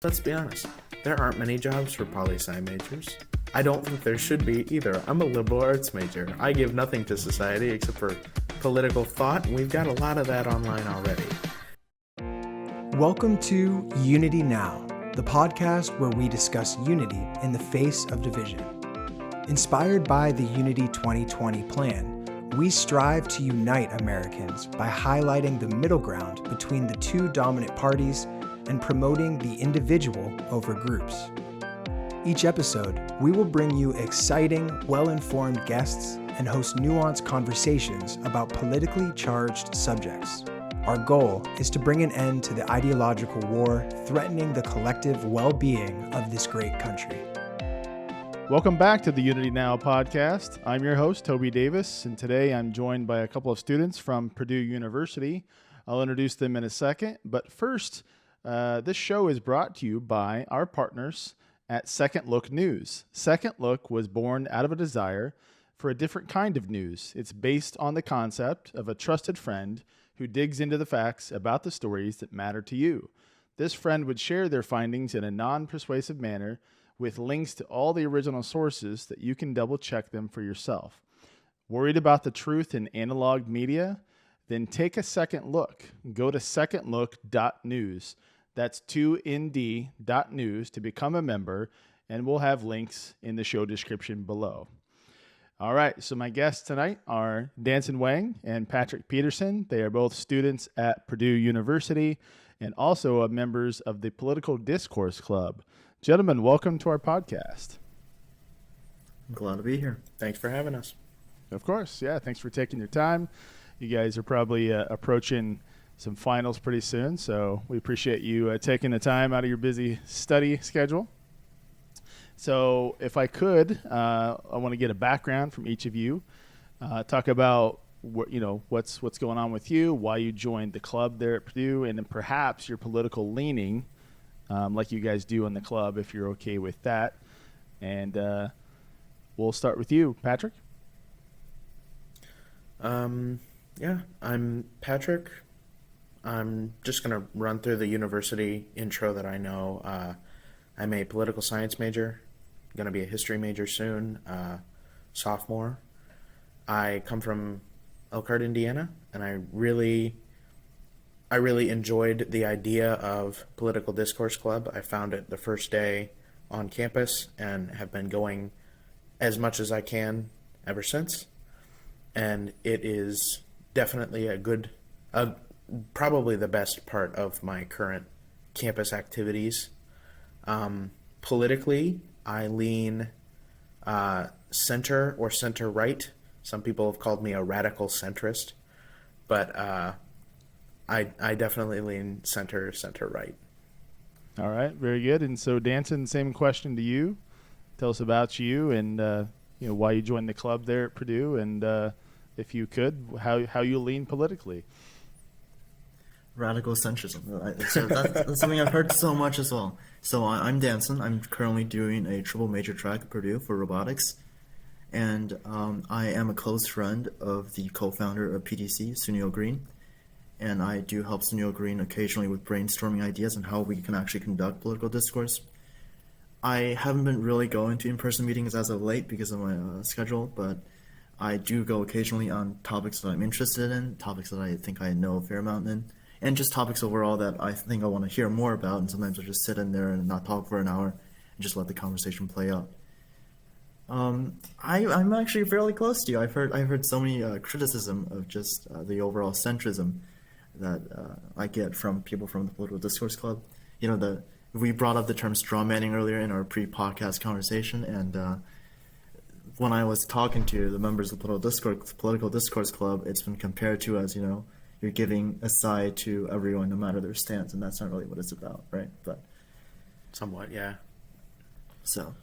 Let's be honest, there aren't many jobs for poli-sci majors. I don't think there should be either. I'm a liberal arts major. I give nothing to society except for political thought, and we've got a lot of that online already. Welcome to UnityNow, the podcast where we discuss unity in the face of division. Inspired by the Unity 2020 plan, we strive to unite Americans by highlighting the middle ground between the two dominant parties and promoting the individual over groups. Each episode, we will bring you exciting, well-informed guests and host nuanced conversations about politically charged subjects. Our goal is to bring an end to the ideological war threatening the collective well-being of this great country. Welcome back to the UnityNow podcast. I'm your host, Toby Davis, and today I'm joined by a couple of students from Purdue University. I'll introduce them in a second, but first, this show is brought to you by our partners at Second Look News. Second Look was born out of a desire for a different kind of news. It's based on the concept of a trusted friend who digs into the facts about the stories that matter to you. This friend would share their findings in a non-persuasive manner with links to all the original sources that you can double-check them for yourself. Worried about the truth in analog media? Then take a second look. Go to secondlook.news. That's 2nd.news to become a member, and we'll have links in the show description below. All right, so my guests tonight are Dansen Wang and Patrick Petersen. They are both students at Purdue University and also members of the Political Discourse Club. Gentlemen, welcome to our podcast. I'm glad to be here. Thanks for having us. Of course, yeah, thanks for taking your time. You guys are probably approaching some finals pretty soon, so we appreciate you taking the time out of your busy study schedule. So if I could, I want to get a background from each of you, talk about what's going on with you, why you joined the club there at Purdue, and then perhaps your political leaning, like you guys do in the club, if you're okay with that. And we'll start with you, Patrick. Yeah, I'm Patrick. I'm just going to run through the university intro that I know. I'm a political science major, going to be a history major soon, sophomore. I come from Elkhart, Indiana, and I really enjoyed the idea of Political Discourse Club. I found it the first day on campus and have been going as much as I can ever since. And it is definitely probably the best part of my current campus activities. Politically, I lean center or center-right. Some people have called me a radical centrist, but I definitely lean center-right. All right, very good. And so, Dansen, same question to you. Tell us about you and why you joined the club there at Purdue, and if you could, how you lean politically. Radical centrism. So that's something I've heard so much as well. So I'm Dansen. I'm currently doing a triple major track at Purdue for robotics. And I am a close friend of the co-founder of PDC, Sunil Green. And I do help Sunil Green occasionally with brainstorming ideas on how we can actually conduct political discourse. I haven't been really going to in-person meetings as of late because of my schedule, but I do go occasionally on topics that I'm interested in, topics that I think I know a fair amount in, and just topics overall that I think I want to hear more about, and sometimes I just sit in there and not talk for an hour and just let the conversation play out. I'm actually fairly close to you. I've heard so many criticism of just the overall centrism that I get from people from the Political Discourse Club. We brought up the term strawmanning earlier in our pre-podcast conversation, and when I was talking to the members of the Political Discourse Club, it's been compared to as, you're giving a side to everyone no matter their stance, and that's not really what it's about, right? But somewhat, yeah. So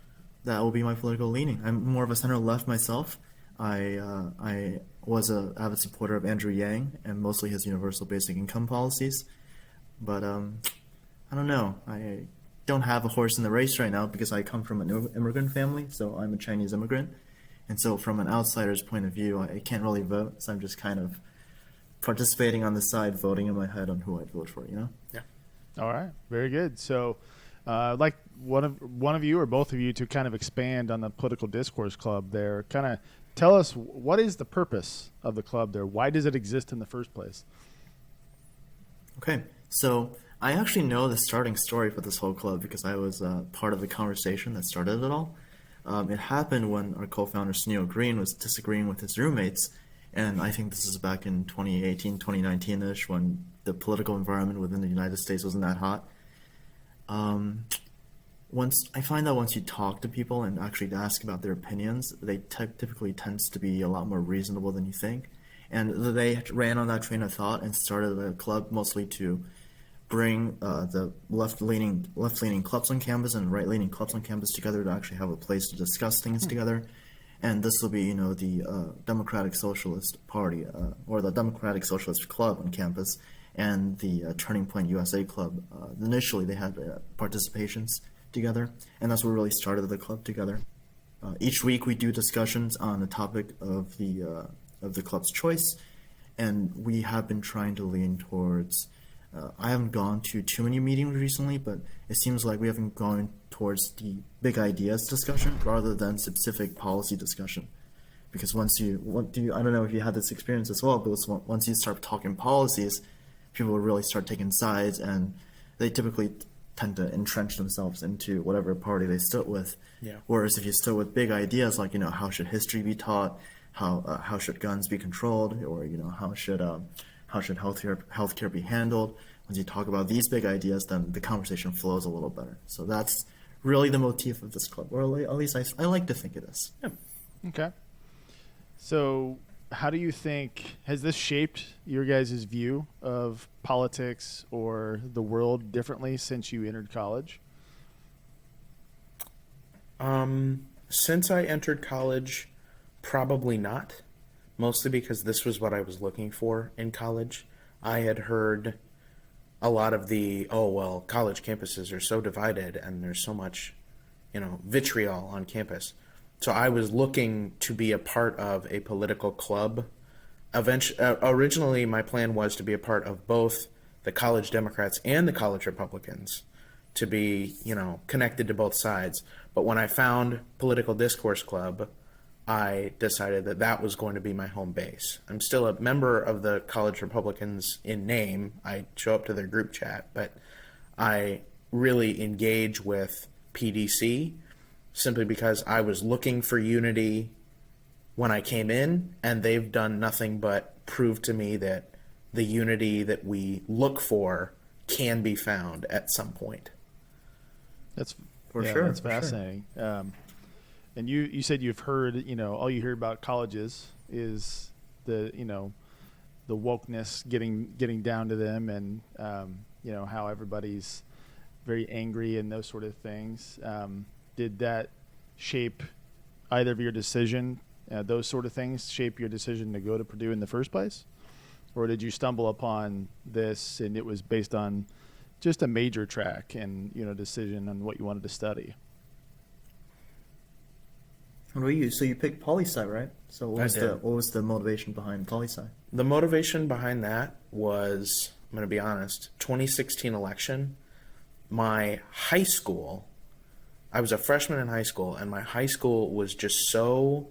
that will be my political leaning. I'm more of a center-left myself. I was an avid supporter of Andrew Yang and mostly his universal basic income policies, but I don't know. I don't have a horse in the race right now because I come from an immigrant family, so I'm a Chinese immigrant. And so from an outsider's point of view, I can't really vote, so I'm just kind of participating on the side, voting in my head on who I'd vote for, Yeah. All right. Very good. So I'd like one of you or both of you to kind of expand on the Political Discourse Club there. Kind of tell us, what is the purpose of the club there? Why does it exist in the first place? Okay, so I actually know the starting story for this whole club because I was part of the conversation that started it all. It happened when our co-founder Sunil Green was disagreeing with his roommates, and I think this is back in 2018, 2019-ish, when the political environment within the United States wasn't that hot. I find that once you talk to people and actually ask about their opinions, they typically tends to be a lot more reasonable than you think. And they ran on that train of thought and started a club mostly to bring the left-leaning clubs on campus and right-leaning clubs on campus together to actually have a place to discuss things together. And this will be, the Democratic Socialist Party or the Democratic Socialist Club on campus and the Turning Point USA Club. Initially, they had participations together, and that's what really started the club together. Each week, we do discussions on the topic of the club's choice, and we have been trying to lean towards. I haven't gone to too many meetings recently, but it seems like we haven't gone towards the big ideas discussion rather than specific policy discussion. Because I don't know if you had this experience as well, but once you start talking policies, people will really start taking sides, and they typically tend to entrench themselves into whatever party they stood with. Yeah. Whereas if you stood with big ideas like, how should history be taught, how should guns be controlled, or how should healthcare be handled? Once you talk about these big ideas, then the conversation flows a little better. So that's really the motif of this club, or at least I like to think it is. Yeah. Okay. So how do you think, has this shaped your guys' view of politics or the world differently since you entered college? Since I entered college, probably not. Mostly because this was what I was looking for in college. I had heard a lot of college campuses are so divided and there's so much, vitriol on campus. So I was looking to be a part of a political club. Originally, my plan was to be a part of both the college Democrats and the college Republicans, to be, connected to both sides. But when I found Political Discourse Club, I decided that was going to be my home base. I'm still a member of the College Republicans in name. I show up to their group chat, but I really engage with PDC simply because I was looking for unity when I came in, and they've done nothing but prove to me that the unity that we look for can be found at some point. That's sure. That's fascinating. Sure. And you said you've heard, all you hear about colleges is the wokeness getting down to them, and how everybody's very angry and those sort of things. Did that shape either of your decision? Those sort of things shape your decision to go to Purdue in the first place, or did you stumble upon this and it was based on just a major track and decision on what you wanted to study? What about you? So you picked poli-sci, right? So what was the motivation behind poli-sci? The motivation behind that was, I'm going to be honest, 2016 election. My high school, I was a freshman in high school, and my high school was just so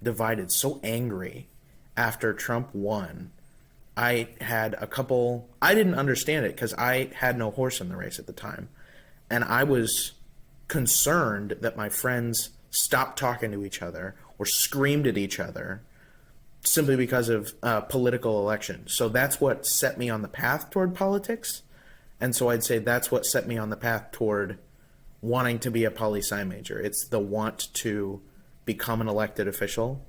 divided, so angry after Trump won. I didn't understand it because I had no horse in the race at the time. And I was concerned that my friends stopped talking to each other or screamed at each other simply because of political election. So that's what set me on the path toward politics. And so I'd say that's what set me on the path toward wanting to be a poli-sci major. It's the want to become an elected official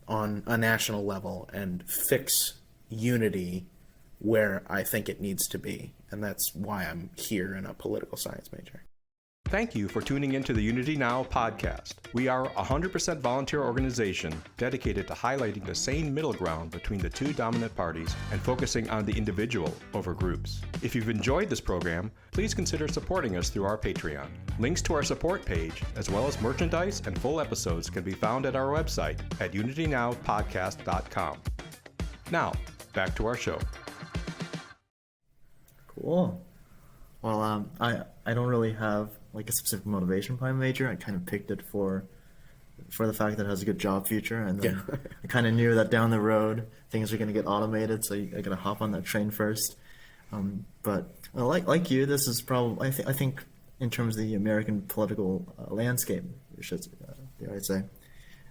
on a national level and fix unity where I think it needs to be. And that's why I'm here in a political science major. Thank you for tuning into the UnityNow podcast. We are a 100% volunteer organization dedicated to highlighting the sane middle ground between the two dominant parties and focusing on the individual over groups. If you've enjoyed this program, please consider supporting us through our Patreon. Links to our support page, as well as merchandise and full episodes, can be found at our website at UnityNowPodcast.com. Now, back to our show. Cool. Well, I don't really have like a specific motivation behind my major. I kind of picked it for the fact that it has a good job future, and then I kind of knew that down the road things are going to get automated, so I got to hop on that train first. But like you, this is probably I think in terms of the American political landscape, I'd say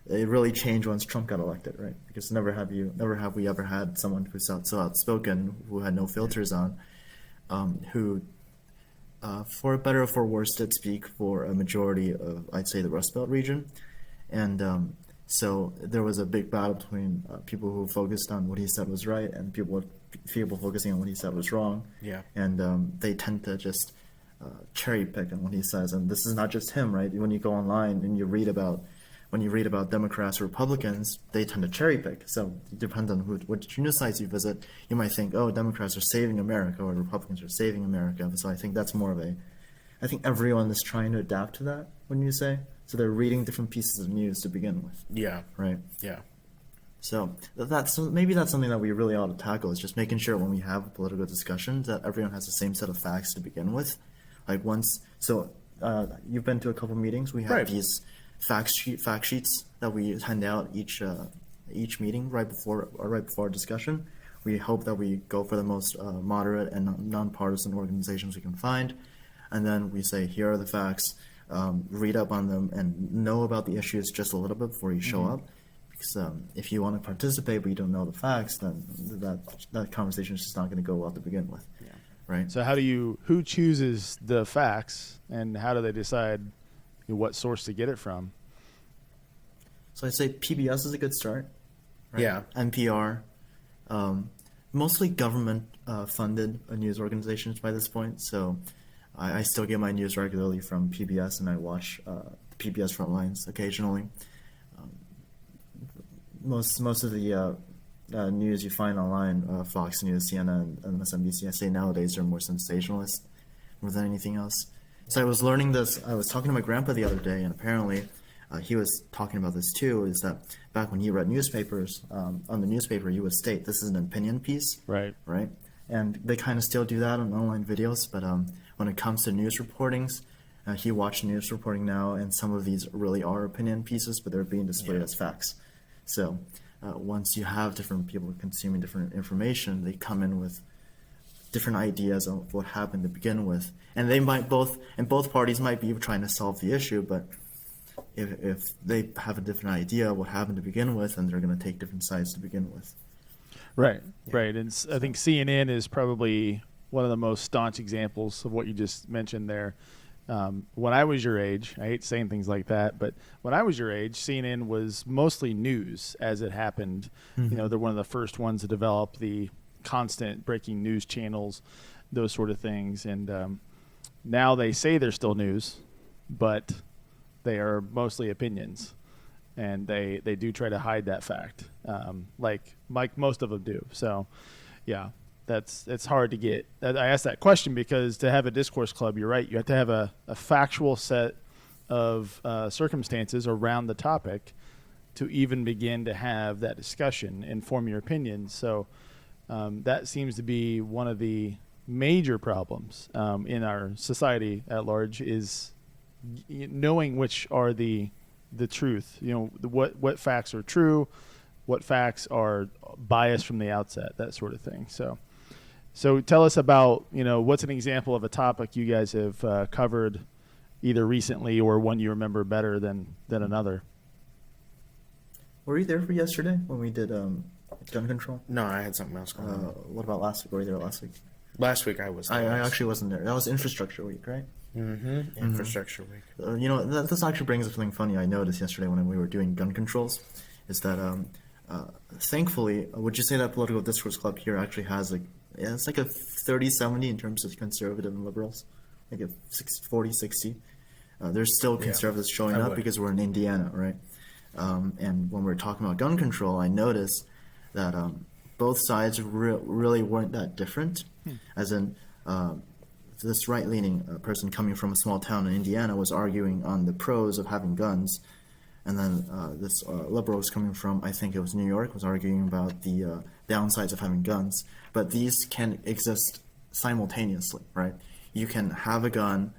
it really changed once Trump got elected, right? Because never have we ever had someone who's so outspoken, who had no filters on, who for better or for worse did speak for a majority of, I'd say, the Rust Belt region. And so there was a big battle between people who focused on what he said was right and people focusing on what he said was wrong. Yeah. And they tend to just cherry pick on what he says. And this is not just him, right? When you go online and you read about Democrats or Republicans, they tend to cherry pick. So it depends on which news sites you visit. You might think, oh, Democrats are saving America or Republicans are saving America. So I think that's more of I think everyone is trying to adapt to that, wouldn't you say? So they're reading different pieces of news to begin with. Yeah. Right. Yeah. So maybe that's something that we really ought to tackle, is just making sure when we have a political discussion that everyone has the same set of facts to begin with. Like you've been to a couple meetings. We have these fact sheets that we hand out each meeting right before our discussion. We hope that we go for the most moderate and nonpartisan organizations we can find, and then we say, here are the facts. Read up on them and know about the issues just a little bit before you show up. Because if you want to participate but you don't know the facts, then that conversation is just not going to go well to begin with. Yeah. Right. So who chooses the facts, and how do they decide what source to get it from? So I'd say PBS is a good start. Right? Yeah. NPR, mostly government funded news organizations by this point. So I still get my news regularly from PBS, and I watch PBS Frontlines occasionally. Most of the news you find online, Fox News, CNN, and MSNBC, I say nowadays are more sensationalist more than anything else. So I was learning this. I was talking to my grandpa the other day, and apparently he was talking about this too, is that back when he read newspapers, on the newspaper he would state, this is an opinion piece. Right. And they kind of still do that on online videos, but when it comes to news reportings, he watched news reporting now, and some of these really are opinion pieces, but they're being displayed as facts. So once you have different people consuming different information, they come in with different ideas of what happened to begin with, and both parties might be trying to solve the issue, but if they have a different idea of what happened to begin with, then they're going to take different sides to begin with. Right. And I think CNN is probably one of the most staunch examples of what you just mentioned there. When I was your age, I hate saying things like that, but when I was your age, CNN was mostly news as it happened. Mm-hmm. They're one of the first ones to develop the constant breaking news channels, those sort of things. And now they say they're still news, but they are mostly opinions. And they do try to hide that fact, like most of them do. So, yeah. It's hard to get. I asked that question because to have a discourse club, you're right, you have to have a factual set of circumstances around the topic to even begin to have that discussion and form your opinion. So that seems to be one of the major problems in our society at large, is knowing which are the truth. What facts are true, what facts are biased from the outset, that sort of thing. So tell us about, what's an example of a topic you guys have covered either recently or one you remember better than another. Were you there for yesterday when we did gun control? No, I had something else going on. What about last week? Were you there last week? Last week I was there. I actually wasn't there. That was infrastructure week, right? Mm-hmm. Infrastructure week. This actually brings up something funny I noticed yesterday when we were doing gun controls, is that thankfully, would you say that Political Discourse Club here actually has it's like a 30-70 in terms of conservative and liberals, like a 40-60. There's still conservatives showing up because we're in Indiana, right? And when we're talking about gun control, I noticed that both sides really weren't that different. As in, this right-leaning person coming from a small town in Indiana was arguing on the pros of having guns, and then this liberal was coming from, I think it was New York, was arguing about the downsides of having guns. But these can exist simultaneously, right? you can have a gun,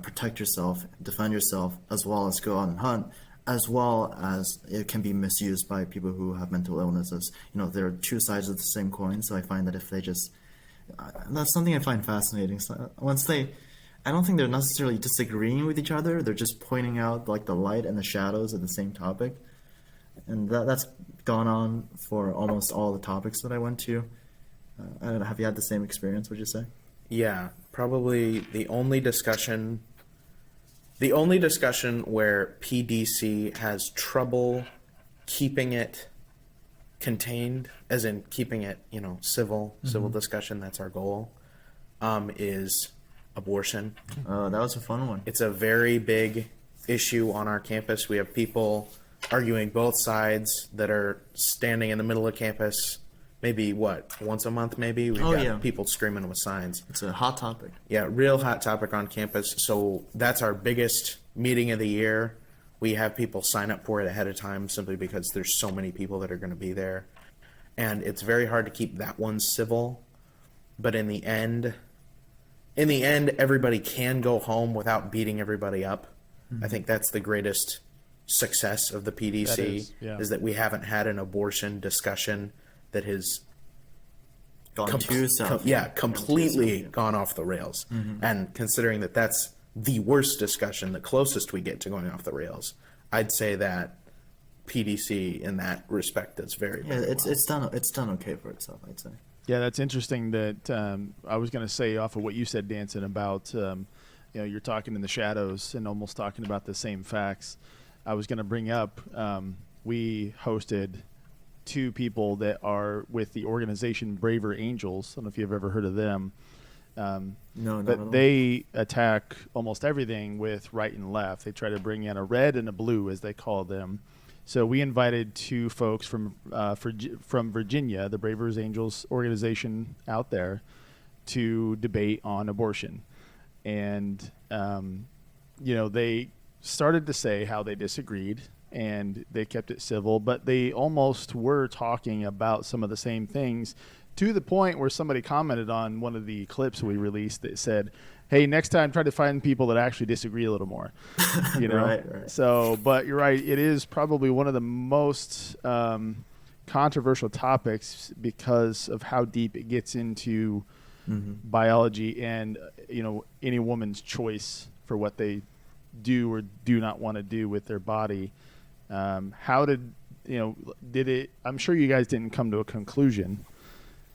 protect yourself, defend yourself, as well as go out and hunt, as well as it can be misused by people who have mental illnesses. There are two sides of the same coin, so I find that if they just... that's something I find fascinating. So I don't think they're necessarily disagreeing with each other, they're just pointing out like the light and the shadows of the same topic. And that's gone on for almost all the topics that I went to. I don't know, have you had the same experience, would you say? Yeah, probably the only discussion where PDC has trouble keeping it contained, as in keeping it, civil discussion, that's our goal, is abortion. That was a fun one. It's a very big issue on our campus. We have people arguing both sides that are standing in the middle of campus, maybe once a month maybe. We've got people screaming with signs. It's a hot topic. Yeah, real hot topic on campus. So that's our biggest meeting of the year. We have people sign up for it ahead of time simply because there's so many people that are going to be there. And it's very hard to keep that one civil. But in the end, everybody can go home without beating everybody up. I think that's the greatest success of the PDC is that we haven't had an abortion discussion that has completely gone off the rails. And considering that that's the worst discussion, the closest we get to going off the rails, I'd say that PDC in that respect is very it's done okay for itself, I'd say. Yeah, that's interesting. That I was going to say off of what you said, Dansen, about you're talking in the shadows and almost talking about the same facts. I was going to bring up, we hosted two people that are with the organization Braver Angels. I don't know if you've ever heard of them. No, but they attack almost everything with right and left. They try to bring in a red and a blue, as they call them. So we invited two folks from Virginia, the Braver Angels organization out there, to debate on abortion. And, they started to say how they disagreed, and they kept it civil, but they almost were talking about some of the same things, to the point where somebody commented on one of the clips we released that said, hey, next time try to find people that actually disagree a little more. Right. So, but you're right, it is probably one of the most controversial topics because of how deep it gets into biology and any woman's choice for what they do or do not want to do with their body. How did it? I'm sure you guys didn't come to a conclusion.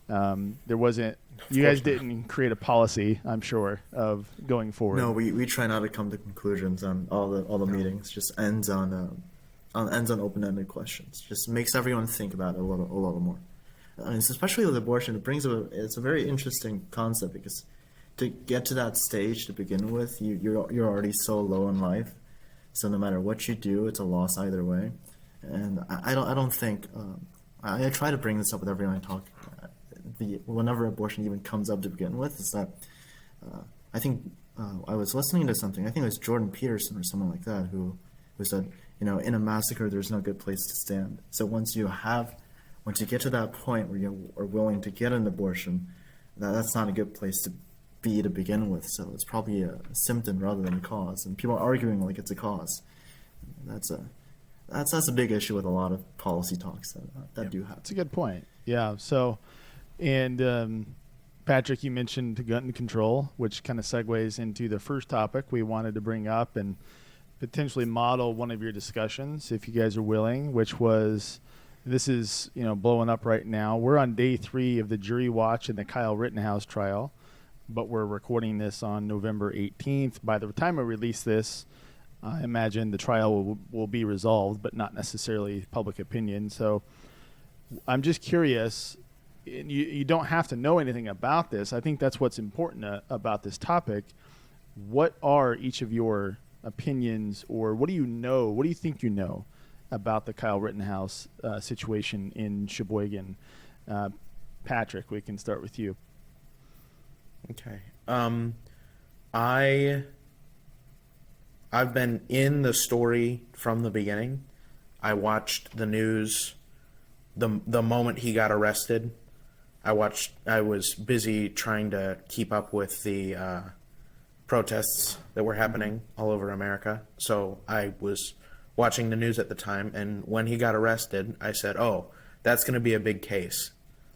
There wasn't. You guys didn't create a policy, I'm sure, of going forward. No, we try not to come to conclusions on all the meetings. Just ends on open-ended questions. Just makes everyone think about it a little more. And especially with abortion, it's a very interesting concept because to get to that stage to begin with, you're already so low in life. So no matter what you do, it's a loss either way. And I don't think I try to bring this up with everyone I talk. Whenever abortion even comes up to begin with, is that I think I was listening to something. I think it was Jordan Peterson or someone like that who said, in a massacre, there's no good place to stand. So once you get to that point where you are willing to get an abortion, that's not a good place to be to begin with. So it's probably a symptom rather than a cause. And people are arguing like it's a cause. That's a big issue with a lot of policy talks that do happen. That's a good point. Yeah. So, and Patrick, you mentioned gun control, which kind of segues into the first topic we wanted to bring up and potentially model one of your discussions, if you guys are willing, which was, this is, blowing up right now. We're on day 3 of the jury watch in the Kyle Rittenhouse trial, but we're recording this on November 18th. By the time we release this, I imagine the trial will be resolved, but not necessarily public opinion. So I'm just curious, you don't have to know anything about this. I think that's what's important about this topic. What are each of your opinions, or what do you think you know about the Kyle Rittenhouse situation in Sheboygan? Patrick, we can start with you. Okay. I've been in the story from the beginning. I watched the news the moment he got arrested. I was busy trying to keep up with the protests that were happening all over America. So I was watching the news at the time, and when he got arrested, I said, "Oh, that's going to be a big case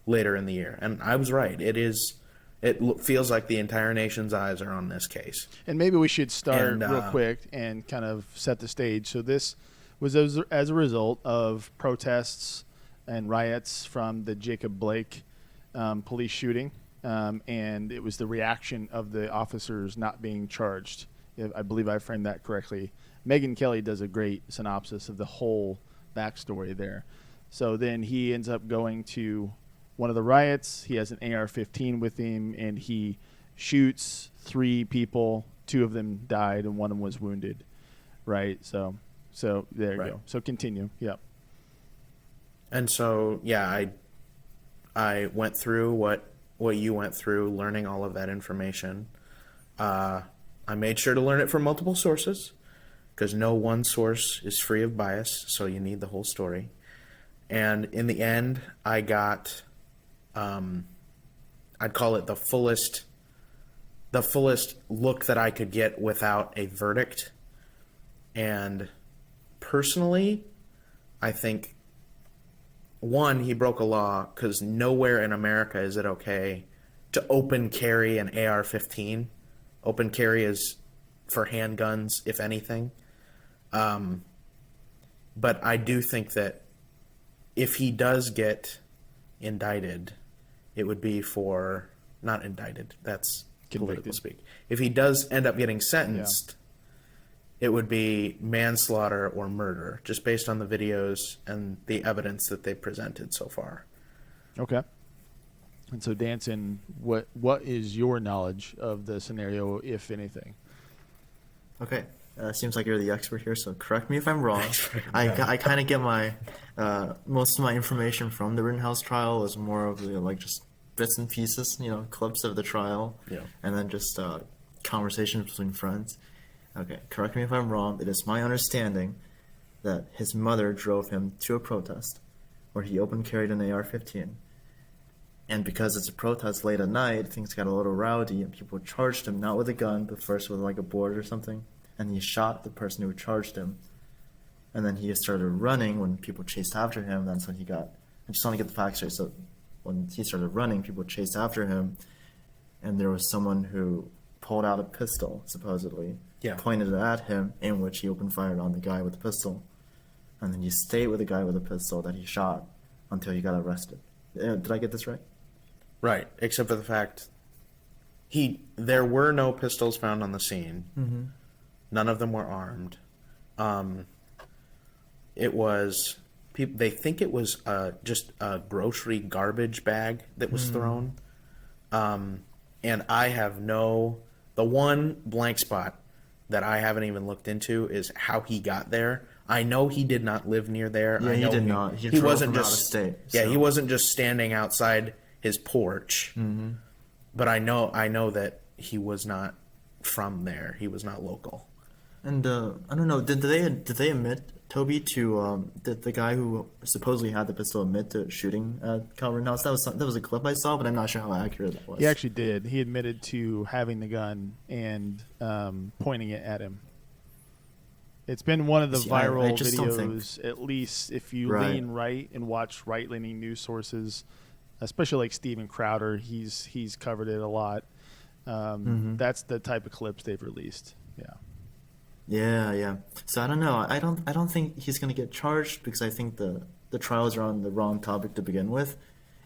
later in the year." And I was right. It feels like the entire nation's eyes are on this case. And maybe we should start real quick and kind of set the stage. So this was as a result of protests and riots from the Jacob Blake police shooting, and it was the reaction of the officers not being charged. I believe I framed that correctly. Megyn Kelly does a great synopsis of the whole backstory there. So then he ends up going to one of the riots. He has an AR-15 with him, and he shoots 3 people. 2 of them died, and one of them was wounded. Right? So there you go. So continue. Yep. And so, yeah, I went through what you went through, learning all of that information. I made sure to learn it from multiple sources, because no one source is free of bias, so you need the whole story. And in the end, I got, I'd call it the fullest look that I could get without a verdict. And personally, I think, one, he broke a law, because nowhere in America is it okay to open carry an AR-15. Open carry is for handguns, if anything. But I do think that if he does get indicted, it would be for, not indicted, that's political speak. If he does end up getting sentenced, it would be manslaughter or murder, just based on the videos and the evidence that they've presented so far. Okay. And so, Dansen, what is your knowledge of the scenario, if anything? Okay. Seems like you're the expert here, so correct me if I'm wrong. I kind of get my most of my information from the Rittenhouse trial is more of the just bits and pieces, clips of the trial, and then just conversations between friends. Okay, correct me if I'm wrong. It is my understanding that his mother drove him to a protest where he open carried an AR-15. And because it's a protest late at night, things got a little rowdy, and people charged him not with a gun, but first with a board or something. And he shot the person who charged him. And then he started running when people chased after him. That's when he got... I just want to get the facts straight. So when he started running, people chased after him. And there was someone who pulled out a pistol, supposedly, pointed it at him, in which he opened fire on the guy with the pistol. And then he stayed with the guy with the pistol that he shot until he got arrested. Did I get this right? Right, except for the fact there were no pistols found on the scene. Mm-hmm. None of them were armed. It was they think it was just a grocery garbage bag that was thrown. And I have the one blank spot that I haven't even looked into is how he got there. I know he did not live near there. Yeah, I know he did not. He wasn't from just out of state. Yeah, he wasn't just standing outside his porch. Mm-hmm. But I know that he was not from there. He was not local. And I don't know. Did they admit, Toby, to did the guy who supposedly had the pistol admit to shooting at Kyle Rittenhouse? That was a clip I saw, but I'm not sure how accurate that was. He actually did. He admitted to having the gun and pointing it at him. It's been one of the viral videos, at least if you lean right and watch right-leaning news sources, especially like Steven Crowder. He's covered it a lot. That's the type of clips they've released. Yeah. So I don't know. I don't think he's going to get charged because I think the trials are on the wrong topic to begin with.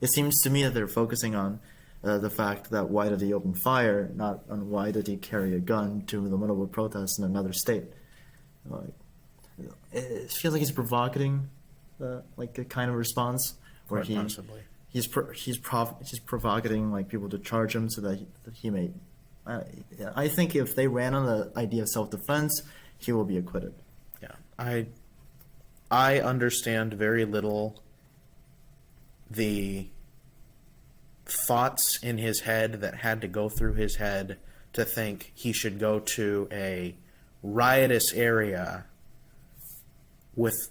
It seems to me that they're focusing on the fact that why did he open fire, not on why did he carry a gun to the middle of a protest in another state. It feels like he's provocating, a kind of response where he's provocating people to charge him so that he may. I think if they ran on the idea of self-defense, he will be acquitted. Yeah, I understand very little the thoughts in his head that had to go through his head to think he should go to a riotous area with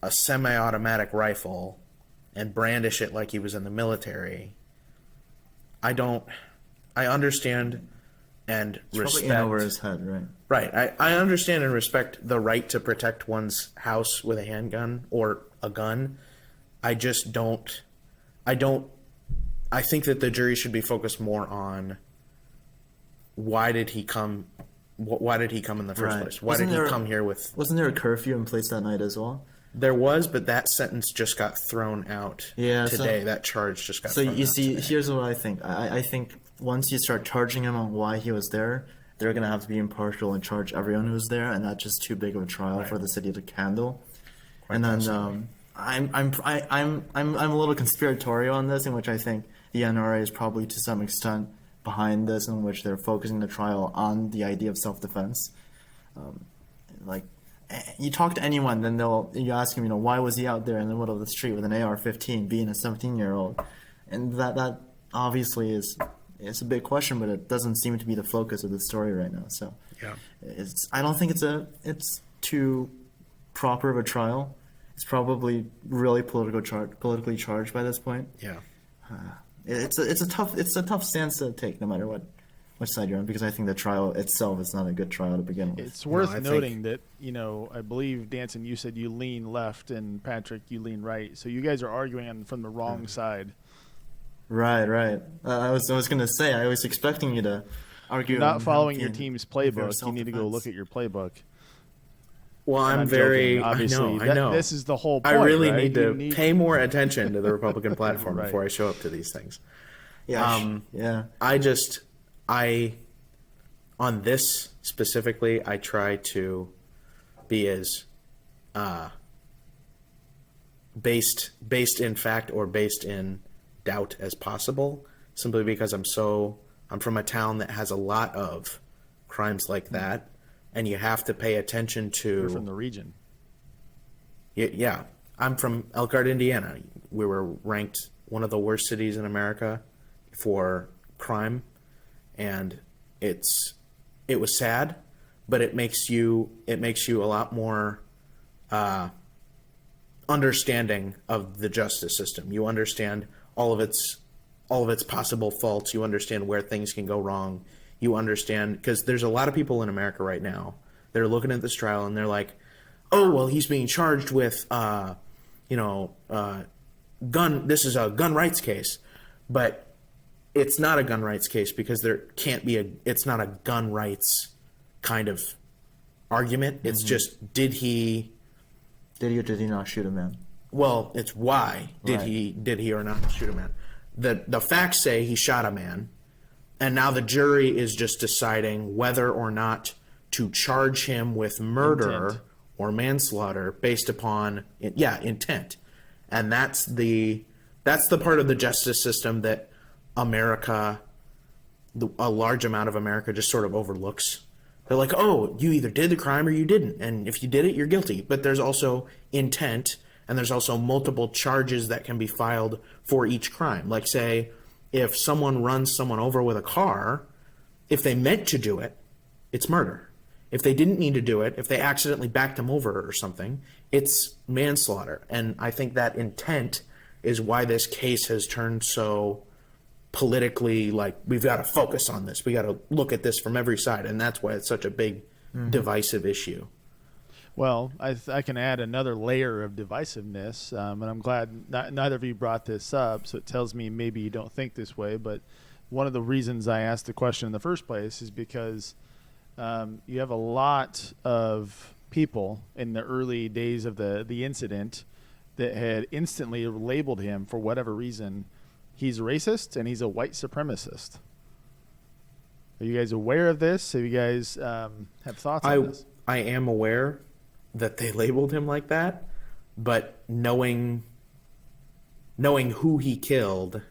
a semi-automatic rifle and brandish it like he was in the military. I understand and It's respect. probably in over his head, right? Right. I understand and respect the right to protect one's house with a handgun or a gun. I just don't. I think that the jury should be focused more on why did he come. Why did he come in the first Right. place? Why did he come here with? Wasn't there a curfew in place that night as well? There was, but that sentence just got thrown out today. That charge just got thrown out. So you see, today. Here's what I think. I think once you start charging him on why he was there, they're gonna have to be impartial and charge everyone who's there, and that's just too big of a trial for the city to handle. And then I'm a little conspiratorial on this, in which I think the NRA is probably to some extent behind this, in which they're focusing the trial on the idea of self-defense. Like, you talk to anyone, then you ask him, why was he out there in the middle of the street with an AR-15, being a 17-year-old, and that obviously is a big question, but it doesn't seem to be the focus of the story right now. So, I don't think it's too proper of a trial. It's probably really politically charged by this point. Yeah. It's a tough stance to take, no matter which side you're on, because I think the trial itself is not a good trial to begin with. It's worth noting that, I believe, Dansen, you said you lean left, and Patrick, you lean right. So you guys are arguing from the wrong side. Right. I was going to say, I was expecting you to argue. You're not following your team's playbook. You need to go look at your playbook. Well, I'm very joking. obviously. I know. This is the whole point. I really right? need to pay more attention to the Republican platform Right. before I show up to these things. Yeah. On this specifically, I try to be as based in fact or based in doubt as possible, simply because I'm from a town that has a lot of crimes like that, and you have to pay attention to. You're from the region. Yeah, I'm from Elkhart, Indiana. We were ranked one of the worst cities in America for crime, and it was sad, but it makes you a lot more understanding of the justice system. You understand all of its possible faults. You understand where things can go wrong. You understand, because there's a lot of people in America right now that are looking at this trial and they're like, oh, well, he's being charged with gun. This is a gun rights case, but it's not a gun rights case because there can't be it's not a gun rights kind of argument. Mm-hmm. It's just, did he or did he not shoot a man? Well, it's why did he or not shoot a man? The facts say he shot a man, and now the jury is just deciding whether or not to charge him with murder or manslaughter based upon intent. And that's the part of the justice system that a large amount of America just sort of overlooks. They're like, oh, you either did the crime or you didn't, and if you did it, you're guilty. But there's also intent, and there's also multiple charges that can be filed for each crime. Like, say, if someone runs someone over with a car, if they meant to do it, it's murder. If they didn't mean to do it, if they accidentally backed them over or something, it's manslaughter. And I think that intent is why this case has turned so politically, like, we've got to focus on this. We got to look at this from every side. And that's why it's such a big divisive issue. Well, I can add another layer of divisiveness, and I'm glad neither of you brought this up, so it tells me maybe you don't think this way, but one of the reasons I asked the question in the first place is because you have a lot of people in the early days of the incident that had instantly labeled him, for whatever reason, he's racist and he's a white supremacist. Are you guys aware of this? Have you guys have thoughts on this? I am aware that they labeled him like that, but knowing who he killed,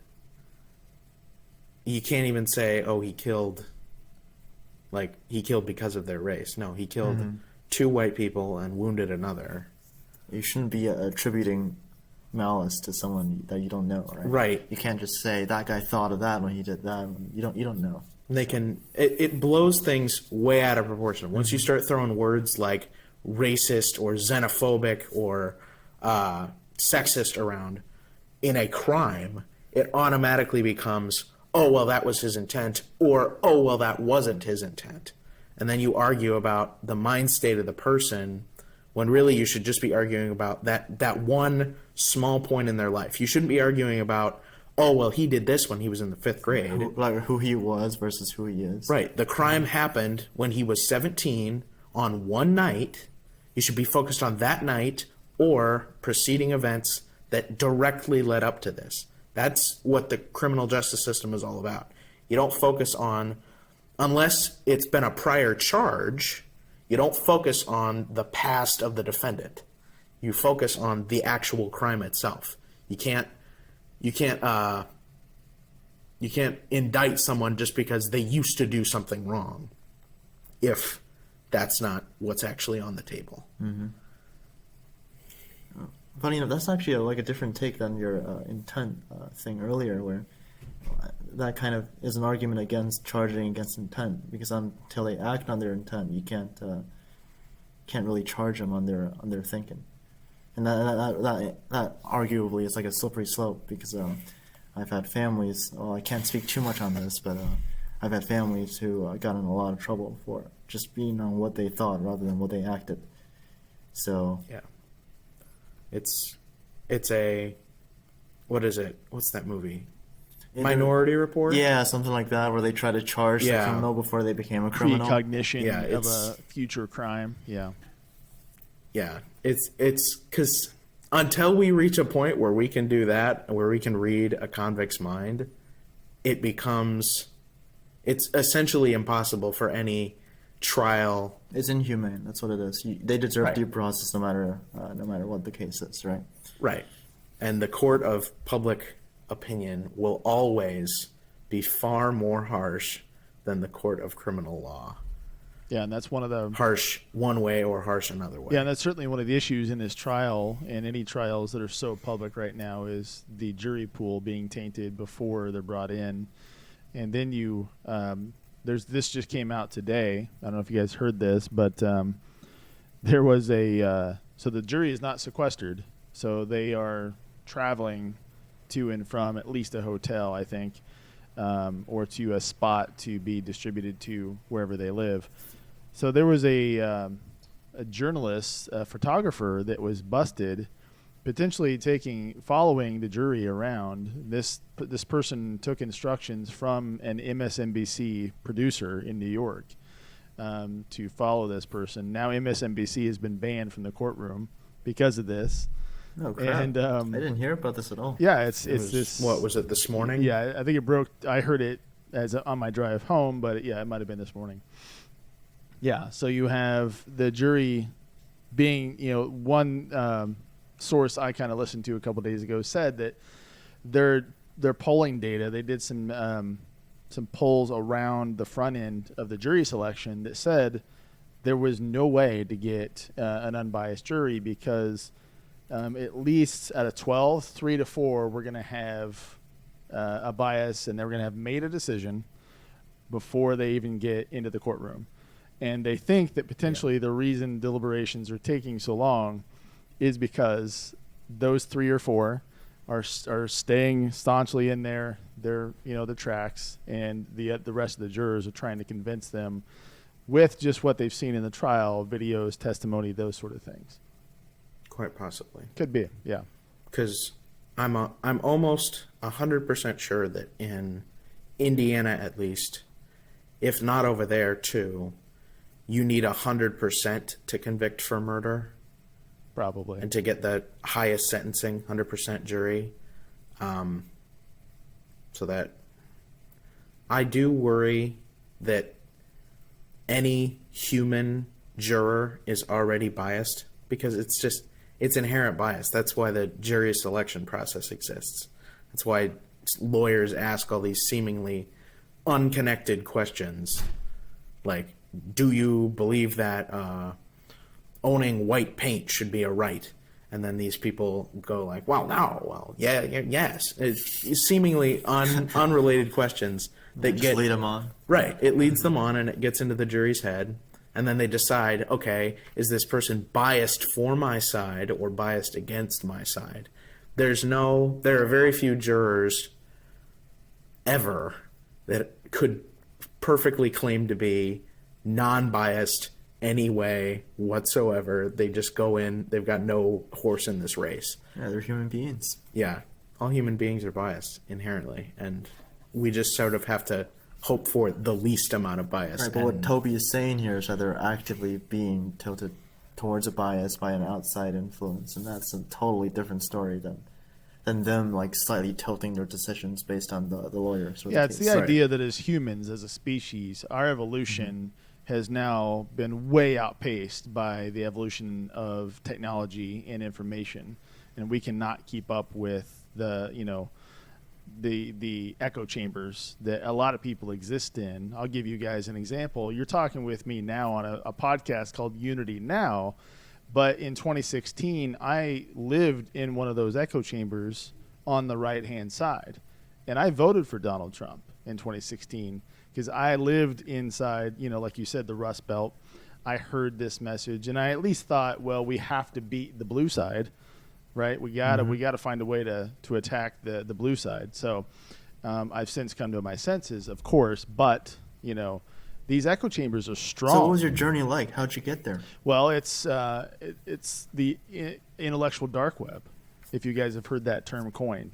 you can't even say, oh, he killed because of their race. No, he killed two white people and wounded another. You shouldn't be attributing malice to someone that you don't know, right? Right. You can't just say that guy thought of that when he did that. You don't know. It blows things way out of proportion. Once you start throwing words like racist or xenophobic or sexist around in a crime, it automatically becomes, oh, well, that was his intent, or, oh, well, that wasn't his intent. And then you argue about the mind state of the person when really you should just be arguing about that one small point in their life. You shouldn't be arguing about, oh, well, he did this when he was in the 5th grade. Who he was versus who he is. Right. The crime happened when he was 17 on one night. You should be focused on that night or preceding events that directly led up to this. That's what the criminal justice system is all about. You don't focus on, unless it's been a prior charge, you don't focus on the past of the defendant. You focus on the actual crime itself. You can't indict someone just because they used to do something wrong, if that's not what's actually on the table. Mm-hmm. Funny enough, that's actually like a different take than your intent thing earlier, where that kind of is an argument against charging against intent, because until they act on their intent, you can't really charge them on their thinking, and that arguably is like a slippery slope, because I've had families. Well, I can't speak too much on this, but I've had families who got in a lot of trouble for just being on what they thought rather than what they acted. So yeah. It's a, what is it? What's that movie? Minority Report? Yeah, something like that, where they try to charge the criminal before they became a criminal. Precognition of a future crime. Yeah. Yeah. It's because until we reach a point where we can do that, where we can read a convict's mind, it's essentially impossible for any trial. It's inhumane. That's what it is. They deserve due process no matter what the case is, right? Right. And the court of public opinion will always be far more harsh than the court of criminal law. Yeah, and that's one of the... Harsh one way or harsh another way. Yeah, and that's certainly one of the issues in this trial, and any trials that are so public right now, is the jury pool being tainted before they're brought in. And then you... this just came out today. I don't know if you guys heard this, but there was so the jury is not sequestered, so they are traveling to and from at least a hotel, I think, or to a spot to be distributed to wherever they live. So there was a journalist, a photographer that was busted, potentially following the jury around. This person took instructions from an MSNBC producer in New York to follow this person. Now MSNBC has been banned from the courtroom because of this. Oh crap! And I didn't hear about this at all. Yeah, it's this. What was it, this morning? Yeah, I think it broke. I heard it on my drive home, but it might have been this morning. Yeah, so you have the jury being, one source I kind of listened to a couple days ago said that their polling data, they did some polls around the front end of the jury selection that said there was no way to get an unbiased jury, because at least out of 12, 3 to 4 we're going to have a bias, and they're going to have made a decision before they even get into the courtroom. And they think that potentially the reason deliberations are taking so long is because those 3 or 4 are staying staunchly in their tracks, and the rest of the jurors are trying to convince them with just what they've seen in the trial, videos, testimony, those sort of things. Quite possibly. Could be, yeah. Because I'm almost 100% sure that in Indiana, at least, if not over there too, you need 100% to convict for murder. Probably. And to get the highest sentencing, 100% jury. So that I do worry that any human juror is already biased, because it's inherent bias. That's why the jury selection process exists. That's why lawyers ask all these seemingly unconnected questions, like, do you believe that owning white paint should be a right? And then these people go like, well, no, well, yeah, yes. It's seemingly unrelated questions that just lead them on. Right. It leads them on, and it gets into the jury's head. And then they decide, okay, is this person biased for my side or biased against my side? There are very few jurors ever that could perfectly claim to be non-biased any way whatsoever. They just go in, they've got no horse in this race. Yeah, they're human beings. Yeah, all human beings are biased inherently, and we just sort of have to hope for the least amount of bias. Right, but what Toby is saying here is that they're actively being tilted towards a bias by an outside influence, and that's a totally different story than them like slightly tilting their decisions based on the lawyers. Yeah, it's the idea that as humans, as a species, our evolution has now been way outpaced by the evolution of technology and information, and we cannot keep up with the echo chambers that a lot of people exist in. I'll give you guys an example. You're talking with me now on a podcast called UnityNow, but in 2016, I lived in one of those echo chambers on the right-hand side, and I voted for Donald Trump in 2016 because I lived inside, like you said, the Rust Belt. I heard this message, and I at least thought, well, we have to beat the blue side, right? We gotta find a way to attack the blue side. So I've since come to my senses, of course, but these echo chambers are strong. So what was your journey like? How'd you get there? Well, it's the intellectual dark web, if you guys have heard that term coined.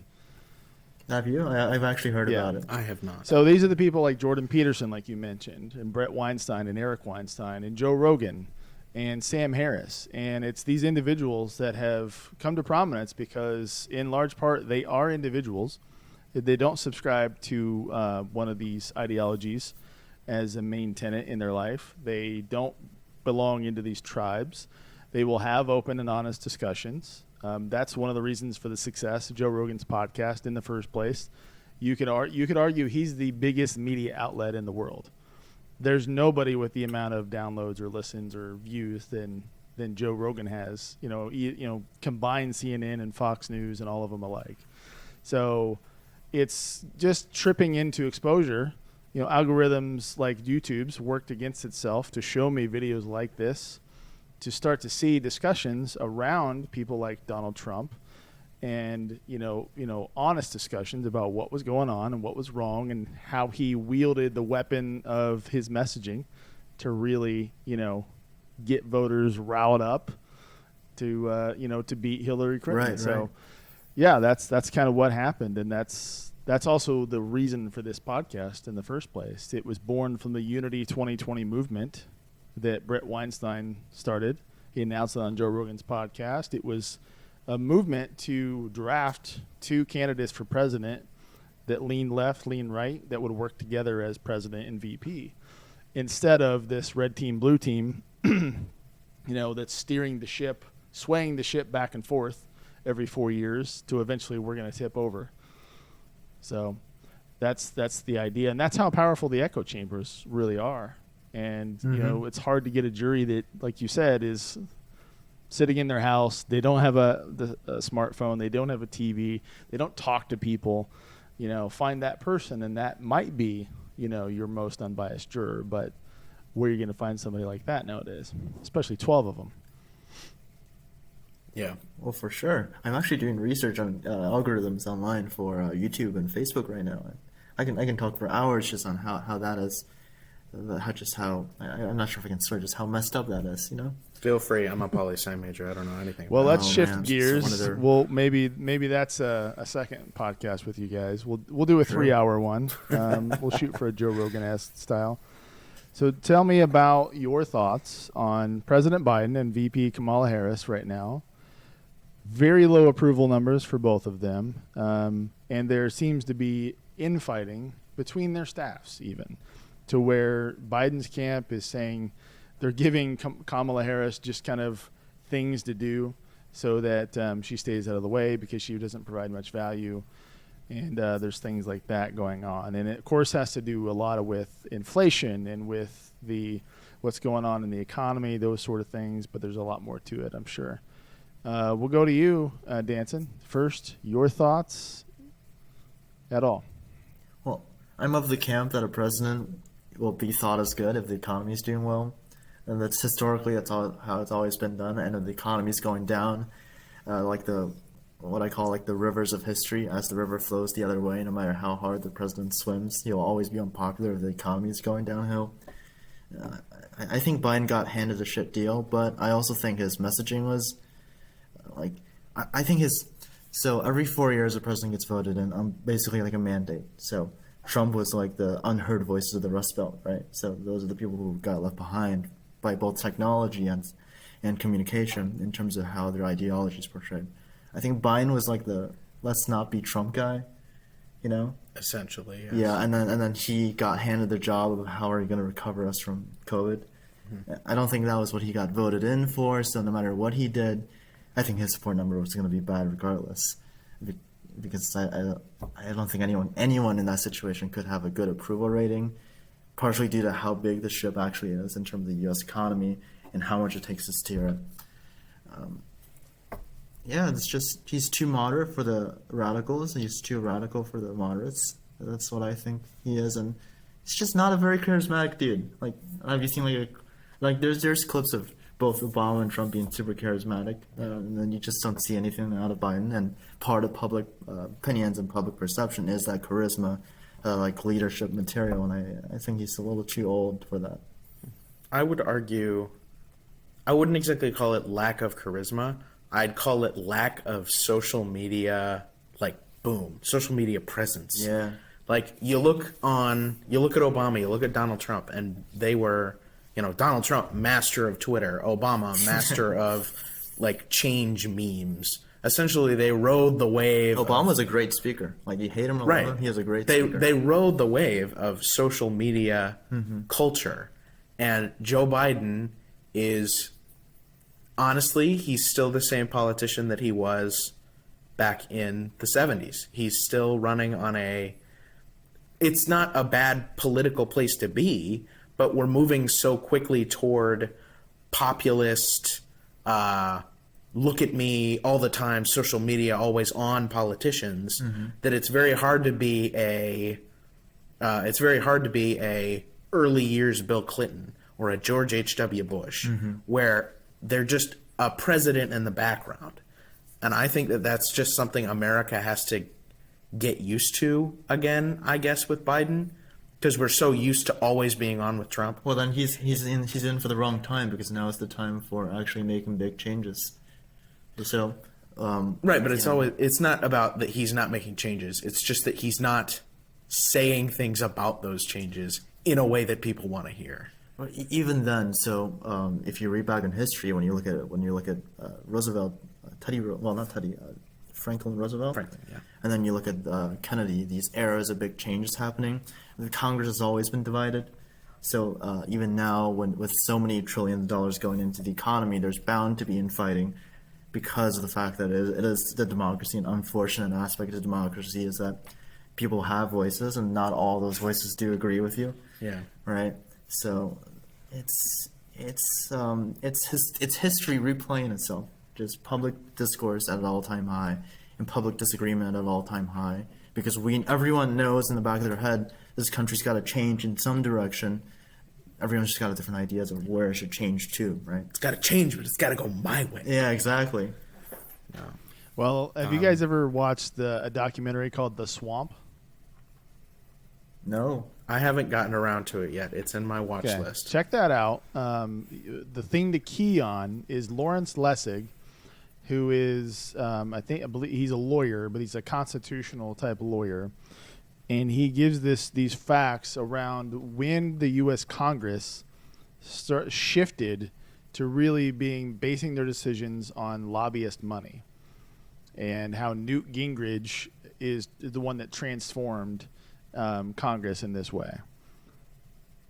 Have you? I've actually heard about it. I have not. So these are the people like Jordan Peterson, like you mentioned, and Brett Weinstein and Eric Weinstein and Joe Rogan and Sam Harris. And it's these individuals that have come to prominence because, in large part, they are individuals. They don't subscribe to one of these ideologies as a main tenet in their life. They don't belong into these tribes. They will have open and honest discussions. That's one of the reasons for the success of Joe Rogan's podcast in the first place. You could argue he's the biggest media outlet in the world. There's nobody with the amount of downloads or listens or views than Joe Rogan has. Combined CNN and Fox News and all of them alike. So it's just tripping into exposure. Algorithms like YouTube's worked against itself to show me videos like this, to start to see discussions around people like Donald Trump and, honest discussions about what was going on and what was wrong and how he wielded the weapon of his messaging to really, get voters riled up to beat Hillary Clinton. Right, so, right. Yeah, that's kind of what happened. And that's also the reason for this podcast in the first place. It was born from the Unity 2020 movement that Brett Weinstein started. He announced it on Joe Rogan's podcast. It was a movement to draft two candidates for president that lean left, lean right, that would work together as president and VP, instead of this red team, blue team, that's steering the ship, swaying the ship back and forth every 4 years to eventually we're going to tip over. So that's the idea, and that's how powerful the echo chambers really are. And, it's hard to get a jury that, like you said, is sitting in their house. They don't have a smartphone. They don't have a TV. They don't talk to people. Find that person, and that might be, your most unbiased juror. But where are you going to find somebody like that nowadays, especially 12 of them? Yeah. Well, for sure. I'm actually doing research on algorithms online for YouTube and Facebook right now. I can talk for hours just on how that is. I'm not sure if I can swear just how messed up that is, Feel free. I'm a poli-sci major. I don't know anything. Well, let's shift man. gears. Well, maybe that's a second podcast with you guys. We'll do a 3-hour one. We'll shoot for a Joe Rogan-esque style. So tell me about your thoughts on President Biden and VP Kamala Harris right now. Very low approval numbers for both of them, and there seems to be infighting between their staffs even, to where Biden's camp is saying they're giving Kamala Harris just kind of things to do so that she stays out of the way because she doesn't provide much value. And there's things like that going on. And it, of course, has to do a lot with inflation and with what's going on in the economy, those sort of things. But there's a lot more to it, I'm sure. We'll go to you, Dansen. First, your thoughts at all? Well, I'm of the camp that a president will be thought as good if the economy is doing well, and that's historically how it's always been done. And if the economy is going down, like what I call like the rivers of history. As the river flows the other way, no matter how hard the president swims, he'll always be unpopular if the economy is going downhill. I think Biden got handed a shit deal, but I also think his messaging was like, I think so every 4 years the president gets voted in, basically like a mandate. So Trump was like the unheard voices of the Rust Belt, right? So those are the people who got left behind by both technology and communication in terms of how their ideology is portrayed. I think Biden was like the let's not be Trump guy, you know? Essentially, yes. Yeah, and then he got handed the job of how are you going to recover us from COVID. Mm-hmm. I don't think that was what he got voted in for, so no matter what he did, I think his support number was going to be bad regardless. Because I don't think anyone in that situation could have a good approval rating, partially due to how big the ship actually is in terms of the U.S. economy and how much it takes to steer it. Yeah, it's just he's too moderate for the radicals. He's too radical for the moderates. That's what I think he is, and he's just not a very charismatic dude. Like, have you seen there's clips of both Obama and Trump being super charismatic, and then you just don't see anything out of Biden. And part of public opinions and public perception is that charisma, like leadership material, and I think he's a little too old for that. I would argue, I wouldn't exactly call it lack of charisma. I'd call it lack of social media, social media presence. Yeah. Like, you look at Obama, you look at Donald Trump, and they were, Donald Trump, master of Twitter, Obama, master of, change memes. Essentially, they rode the wave. Obama's a great speaker. Like, you hate him or love him, he is a great speaker. They rode the wave of social media culture. And Joe Biden is, honestly, he's still the same politician that he was back in the 70s. He's still running on it's not a bad political place to be, but we're moving so quickly toward populist, look at me all the time, social media, always on politicians, that it's very hard to be a early years Bill Clinton or a George H.W. Bush, where they're just a president in the background. And I think that that's just something America has to get used to again, I guess, with Biden, because we're so used to always being on with Trump. Well, then he's in for the wrong time, because now is the time for actually making big changes. So, right, but it's not about that he's not making changes. It's just that he's not saying things about those changes in a way that people want to hear. Well, even then, so if you read back in history, when you look at Roosevelt, Franklin Roosevelt, yeah. And then you look at Kennedy, these eras of big changes happening. The Congress has always been divided. So even now, with so many trillions of dollars going into the economy, there's bound to be infighting because of the fact that it is the democracy. An unfortunate aspect of democracy is that people have voices, and not all those voices do agree with you. Yeah. Right. So it's history replaying itself. Just public discourse at an all-time high, and public disagreement at an all-time high, because everyone knows in the back of their head this country's got to change in some direction. Everyone's just got different ideas of where it should change to, right? It's got to change, but it's got to go my way. Yeah, exactly. No. Well, have you guys ever watched a documentary called The Swamp? No. I haven't gotten around to it yet. It's in my watch list. Check that out. The thing to key on is Lawrence Lessig, who is, I believe he's a lawyer, but he's a constitutional type lawyer. And he gives these facts around when the U.S. Congress shifted to really basing their decisions on lobbyist money, and how Newt Gingrich is the one that transformed Congress in this way.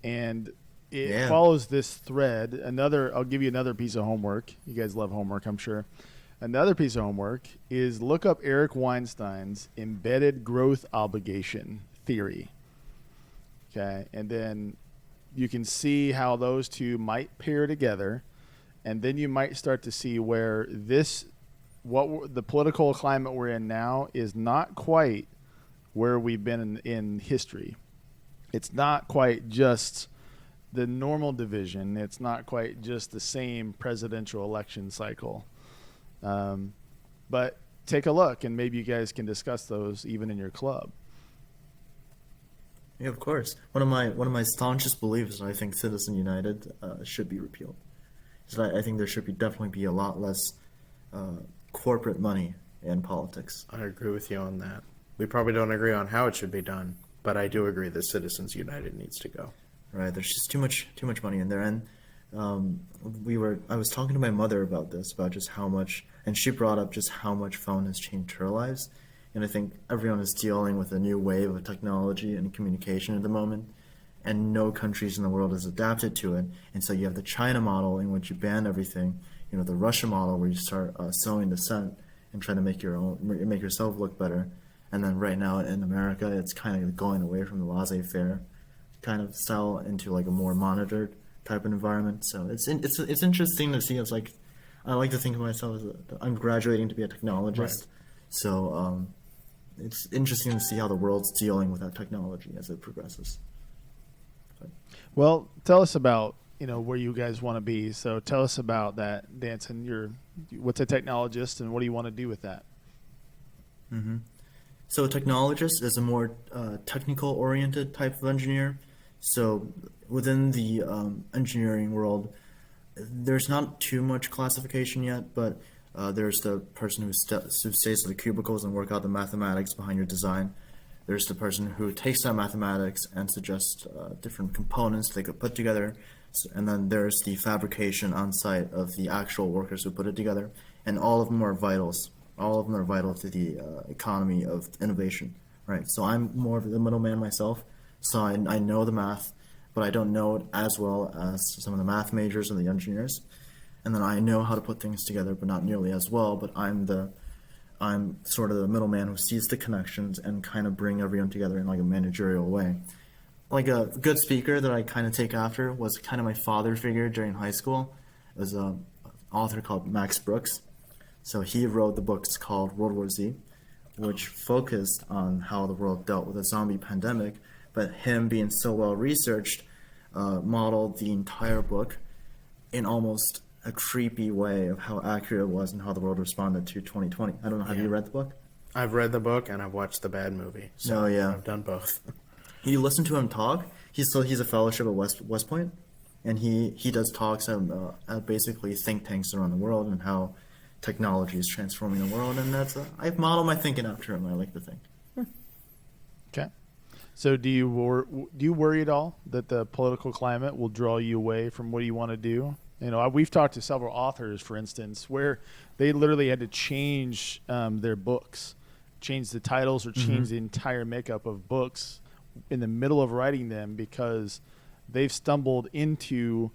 And it follows this thread. I'll give you another piece of homework. You guys love homework, I'm sure. Another piece of homework is look up Eric Weinstein's embedded growth obligation theory. Okay, and then you can see how those two might pair together, and then you might start to see where the political climate we're in now is not quite where we've been in history. It's not quite just the normal division. It's not quite just the same presidential election cycle. But take a look, and maybe you guys can discuss those even in your club. Yeah, of course. One of my staunchest beliefs is I think Citizen United should be repealed. So I think there should definitely be a lot less corporate money in politics. I agree with you on that. We probably don't agree on how it should be done, but I do agree that Citizens United needs to go. Right? There's just too much money in there, and I was talking to my mother about this, about just how much, and she brought up just how much phone has changed her lives. And I think everyone is dealing with a new wave of technology and communication at the moment, and no countries in the world has adapted to it. And so you have the China model, in which you ban everything, the Russia model, where you start sowing dissent and trying to make yourself look better. And then right now in America, it's kind of going away from the laissez-faire kind of style into like a more monitored type of environment. So it's interesting to see. It's like, I like to think of myself as I'm graduating to be a technologist. Right. So it's interesting to see how the world's dealing with that technology as it progresses. Well, tell us about where you guys want to be. So tell us about that, Dansen. What's a technologist, and what do you want to do with that? Mm-hmm. So a technologist is a more technical-oriented type of engineer. So within the engineering world, there's not too much classification yet, but there's the person who stays in the cubicles and work out the mathematics behind your design. There's the person who takes that mathematics and suggests different components they could put together. And then there's the fabrication on site of the actual workers who put it together. And all of them are vitals. All of them are vital to the economy of innovation, right? So I'm more of the middleman myself. So I know the math, but I don't know it as well as some of the math majors and the engineers. And then I know how to put things together, but not nearly as well. But I'm sort of the middleman who sees the connections and kind of bring everyone together in like a managerial way. Like a good speaker that I kind of take after was kind of my father figure during high school. It was an author called Max Brooks. So he wrote the books called World War Z, which focused on how the world dealt with a zombie pandemic. But him being so well researched, modeled the entire book in almost a creepy way of how accurate it was and how the world responded to 2020. I don't know. Have you read the book? I've read the book and I've watched the bad movie. So Oh, yeah. I've done both. You listen to him talk. He's a fellowship at West Point, and he does talks at basically think tanks around the world and how technology is transforming the world. And I've modeled my thinking after him. I like to think. Okay. So do you worry at all that the political climate will draw you away from what you want to do? We've talked to several authors, for instance, where they literally had to change their books, change the titles, or change the entire makeup of books in the middle of writing them because they've stumbled into.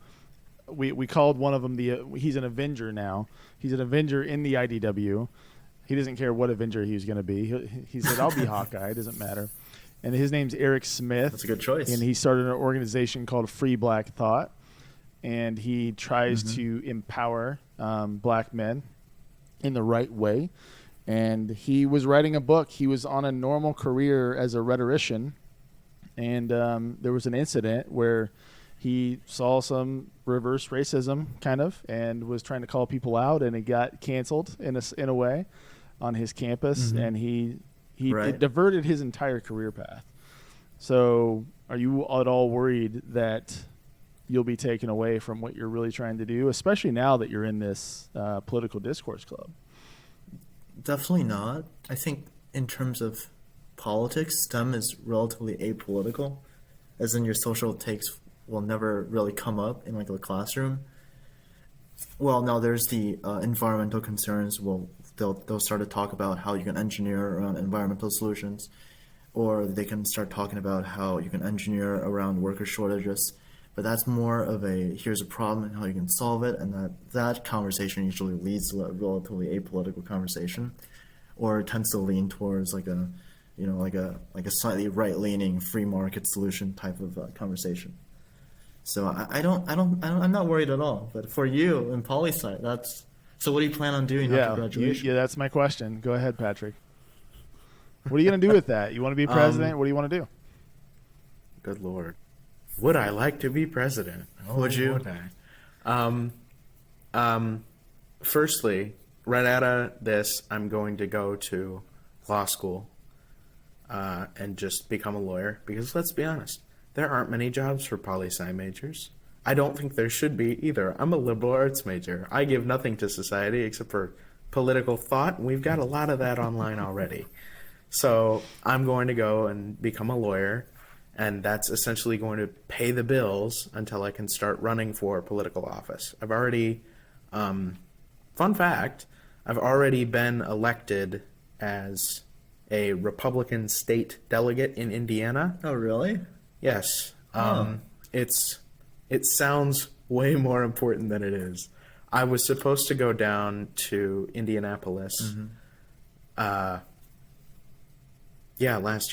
We called one of them he's an Avenger now. He's an Avenger in the IDW. He doesn't care what Avenger he's going to be. He said, "I'll be Hawkeye. It doesn't matter." And his name's Eric Smith. That's a good choice. And he started an organization called Free Black Thought. And he tries to empower black men in the right way. And he was writing a book. He was on a normal career as a rhetorician. And there was an incident where he saw some reverse racism, kind of, and was trying to call people out. And it got canceled in a way on his campus. And he it diverted his entire career path. So are you at all worried that you'll be taken away from what you're really trying to do, especially now that you're in this political discourse club? Definitely not. I think in terms of politics, STEM is relatively apolitical, as in your social takes will never really come up in like a classroom. Well, now there's the environmental concerns. Well, they'll start to talk about how you can engineer around environmental solutions, or they can start talking about how you can engineer around worker shortages. But that's more of here's a problem and how you can solve it, and that conversation usually leads to a relatively apolitical conversation, or it tends to lean towards like a slightly right-leaning free market solution type of conversation. So I'm not worried at all. But for you in poli-sci, so what do you plan on doing after graduation? That's my question. Go ahead, Patrick. What are you going to do with that? You want to be president? What do you want to do? Good Lord. Would I like to be president? Would you? Would I? Firstly, right out of this, I'm going to go to law school and just become a lawyer, because let's be honest, there aren't many jobs for poli-sci majors. I don't think there should be either. I'm a liberal arts major. I give nothing to society except for political thought, and we've got a lot of that online already. So I'm going to go and become a lawyer, and that's essentially going to pay the bills until I can start running for political office. I've already, fun fact, I've already been elected as a Republican state delegate in Indiana. Oh, really? Yes. It sounds way more important than it is. I was supposed to go down to Indianapolis. Last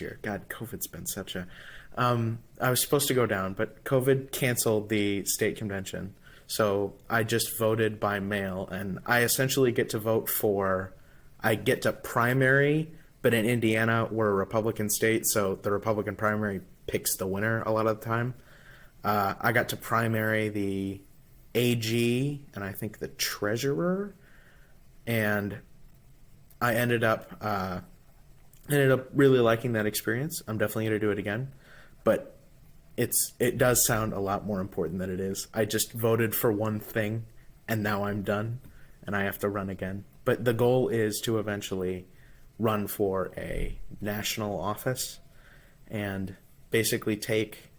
year. God, COVID's been such a... I was supposed to go down, but COVID canceled the state convention. So I just voted by mail, and I essentially get to vote for... I get to primary, but in Indiana, we're a Republican state, so the Republican primary picks the winner a lot of the time. I got to primary the AG and I think the treasurer, and I ended up really liking that experience. I'm definitely going to do it again, but it does sound a lot more important than it is. I just voted for one thing, and now I'm done, and I have to run again. But the goal is to eventually run for a national office and basically take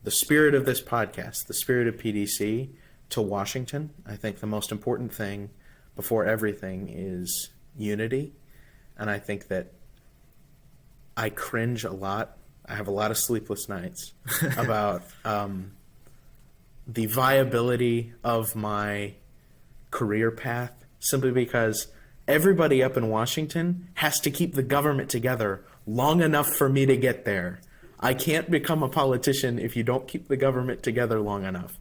the spirit of this podcast, the spirit of PDC, to Washington. I think the most important thing before everything is unity. And I think that I cringe a lot. I have a lot of sleepless nights about the viability of my career path, simply because everybody up in Washington has to keep the government together long enough for me to get there. I can't become a politician if you don't keep the government together long enough.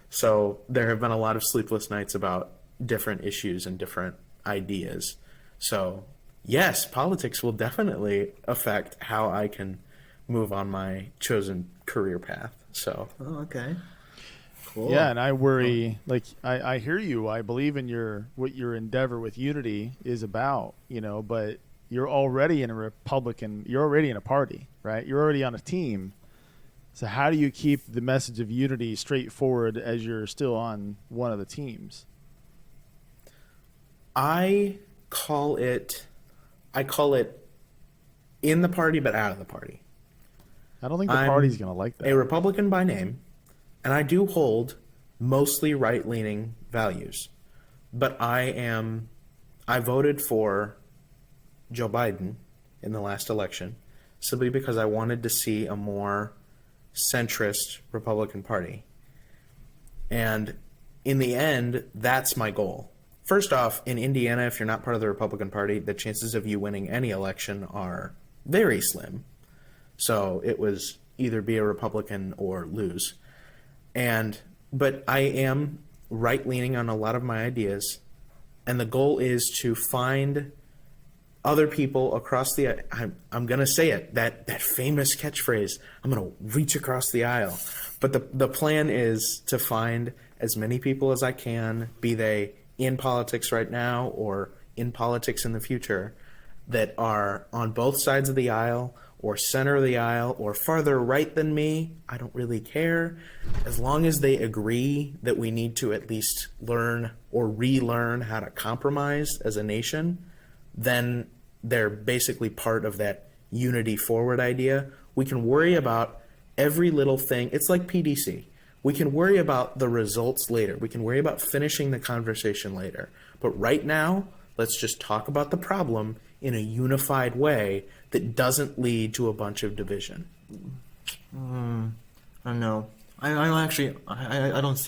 So there have been a lot of sleepless nights about different issues and different ideas. So yes, politics will definitely affect how I can move on my chosen career path. So okay. Cool. Yeah, and I worry, like, I hear you. I believe in what your endeavor with Unity is about, but you're already in a Republican, you're already in a party, right? You're already on a team. So how do you keep the message of unity straightforward as you're still on one of the teams? I call it in the party but out of the party. I don't think the party's going to like that. A Republican by name, and I do hold mostly right-leaning values. But I voted for Joe Biden in the last election simply because I wanted to see a more centrist Republican Party. And in the end, that's my goal. First off, in Indiana, if you're not part of the Republican Party, the chances of you winning any election are very slim. So it was either be a Republican or lose. But I am right-leaning on a lot of my ideas, and the goal is to find other people across the... I'm going to say it, that famous catchphrase, I'm going to reach across the aisle. But the plan is to find as many people as I can, be they in politics right now or in politics in the future, that are on both sides of the aisle or center of the aisle or farther right than me. I don't really care. As long as they agree that we need to at least learn or relearn how to compromise as a nation, then they're basically part of that unity forward idea. We can worry about every little thing. It's like PDC. We can worry about the results later. We can worry about finishing the conversation later. But right now, let's just talk about the problem in a unified way that doesn't lead to a bunch of division. I don't know. I don't see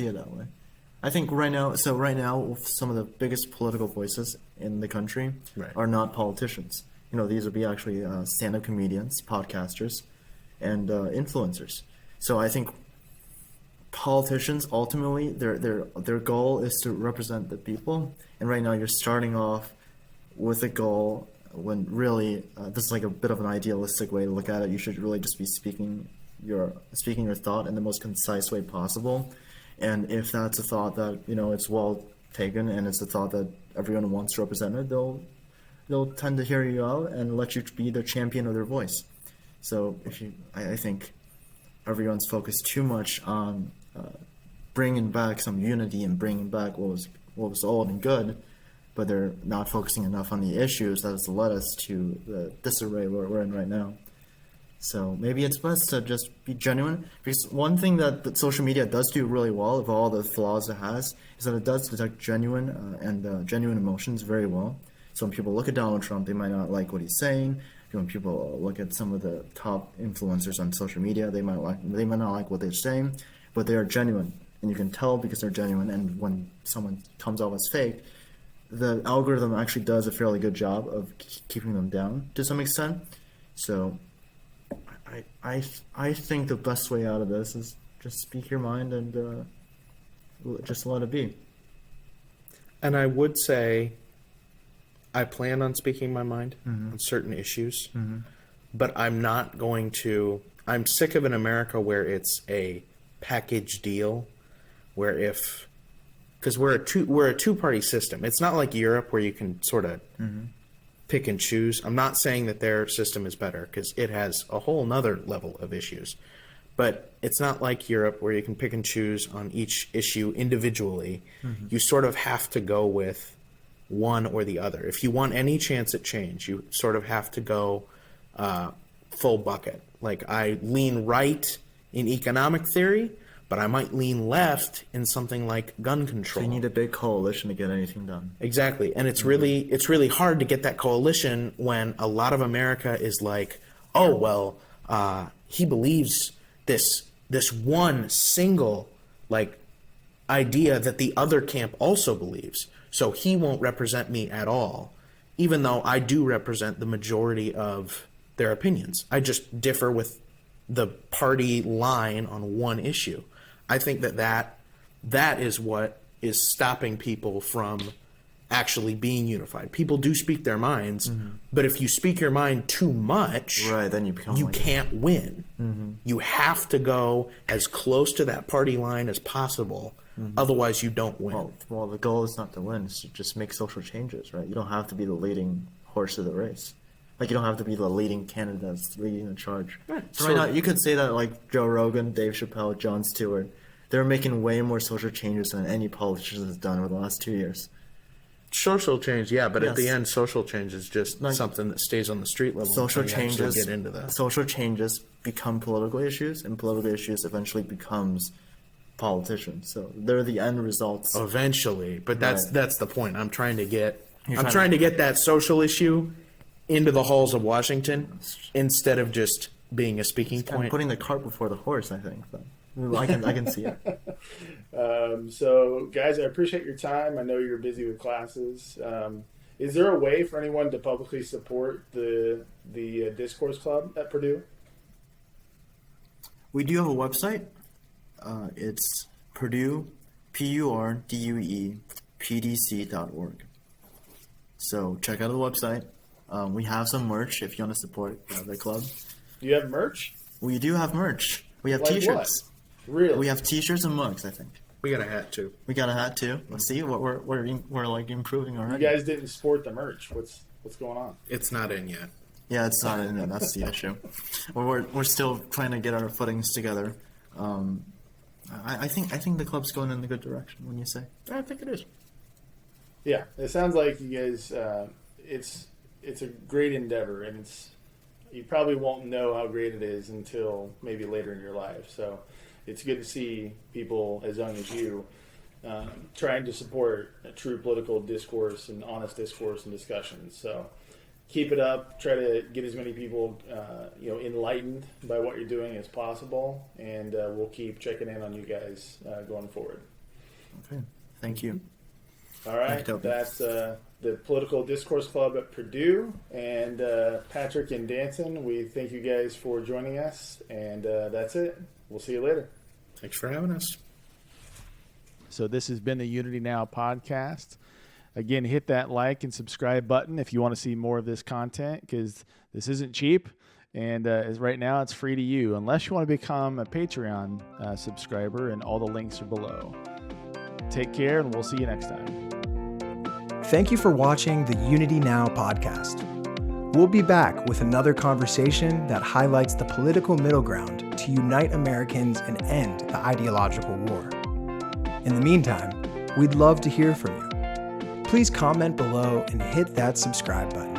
it that way. I think right now, some of the biggest political voices in the country are not politicians. These would be actually stand-up comedians, podcasters, and influencers. So I think politicians, ultimately, their goal is to represent the people. And right now you're starting off with a goal when really, this is like a bit of an idealistic way to look at it. You should really just be speaking your thought in the most concise way possible. And if that's a thought that, it's well taken and it's a thought that everyone wants represented, they'll tend to hear you out and let you be the champion of their voice. So I think everyone's focused too much on bringing back some unity and bringing back what was old and good, but they're not focusing enough on the issues that has led us to the disarray we're in right now. So maybe it's best to just be genuine, because one thing that social media does do really well, of all the flaws it has, is that it does detect genuine emotions very well. So when people look at Donald Trump, they might not like what he's saying. When people look at some of the top influencers on social media, they might not like what they're saying, but they are genuine, and you can tell because they're genuine. And when someone comes off as fake, the algorithm actually does a fairly good job of keeping them down to some extent. So I think the best way out of this is just speak your mind and just let it be. And I would say I plan on speaking my mind on certain issues, but I'm not going to. I'm sick of an America where it's a package deal, where because we're a two-party system. It's not like Europe where you can sort of pick and choose. I'm not saying that their system is better, because it has a whole nother level of issues. But it's not like Europe where you can pick and choose on each issue individually. You sort of have to go with one or the other. If you want any chance at change, you sort of have to go full bucket. Like, I lean right in economic theory, but I might lean left in something like gun control. So you need a big coalition to get anything done. Exactly. And it's really hard to get that coalition when a lot of America is like, oh, well, he believes this one single idea that the other camp also believes, so he won't represent me at all, even though I do represent the majority of their opinions. I just differ with the party line on one issue. I think that is what is stopping people from actually being unified. People do speak their minds, but if you speak your mind too much, right, then you can't win. You have to go as close to that party line as possible. Otherwise, you don't win. Well, the goal is not to win. It's to just make social changes, right? You don't have to be the leading horse of the race. Like, you don't have to be the leading candidate that's leading the charge. Right. So right now, you could say that, like, Joe Rogan, Dave Chappelle, Jon Stewart, they're making way more social changes than any politician has done over the last 2 years. Social change, yeah, but Yes. at the end, social change is just something that stays on the street level. Social until you actually changes get into that. Social changes become political issues, and political issues eventually becomes politicians. So they're the end results. Eventually, but that's the point. I'm trying to get trying to- get that social issue into the halls of Washington instead of just being a speaking I'm point. putting the cart before the horse, I think. But I can see it. So, guys, I appreciate your time. I know you're busy with classes. Is there a way for anyone to publicly support the Discourse Club at Purdue? We do have a website. It's Purdue, PURDUE, PDC.org. So check out the website. We have some merch if you want to support the club. Do you have merch? We do have merch. We have Like T-shirts. what? Really? We have T-shirts and mugs, I think. We got a hat too. We got a hat too. Let's see what we're like improving You already. guys didn't sport the merch. What's going on? It's not in yet. Yeah, it's not in there. That's the issue. We're still trying to get our footings together. I think the club's going in the good direction. When you say, I think it is. Yeah, it sounds like you guys. It's a great endeavor, and you probably won't know how great it is until maybe later in your life. So it's good to see people as young as you trying to support a true political discourse and honest discourse and discussions. So keep it up. Try to get as many people enlightened by what you're doing as possible, and we'll keep checking in on you guys going forward. okay, thank you. All right, Thanks, Toby. that's the Political Discourse Club at Purdue, and Patrick and Dansen, we thank you guys for joining us, and that's it. We'll see you later. Thanks for having us. So this has been the UnityNow podcast. Again, hit that like and subscribe button if you want to see more of this content, because this isn't cheap, and as right now it's free to you, unless you want to become a Patreon subscriber, and all the links are below. Take care, and we'll see you next time. Thank you for watching the UnityNow podcast. We'll be back with another conversation that highlights the political middle ground to unite Americans and end the ideological war. In the meantime, we'd love to hear from you. Please comment below and hit that subscribe button.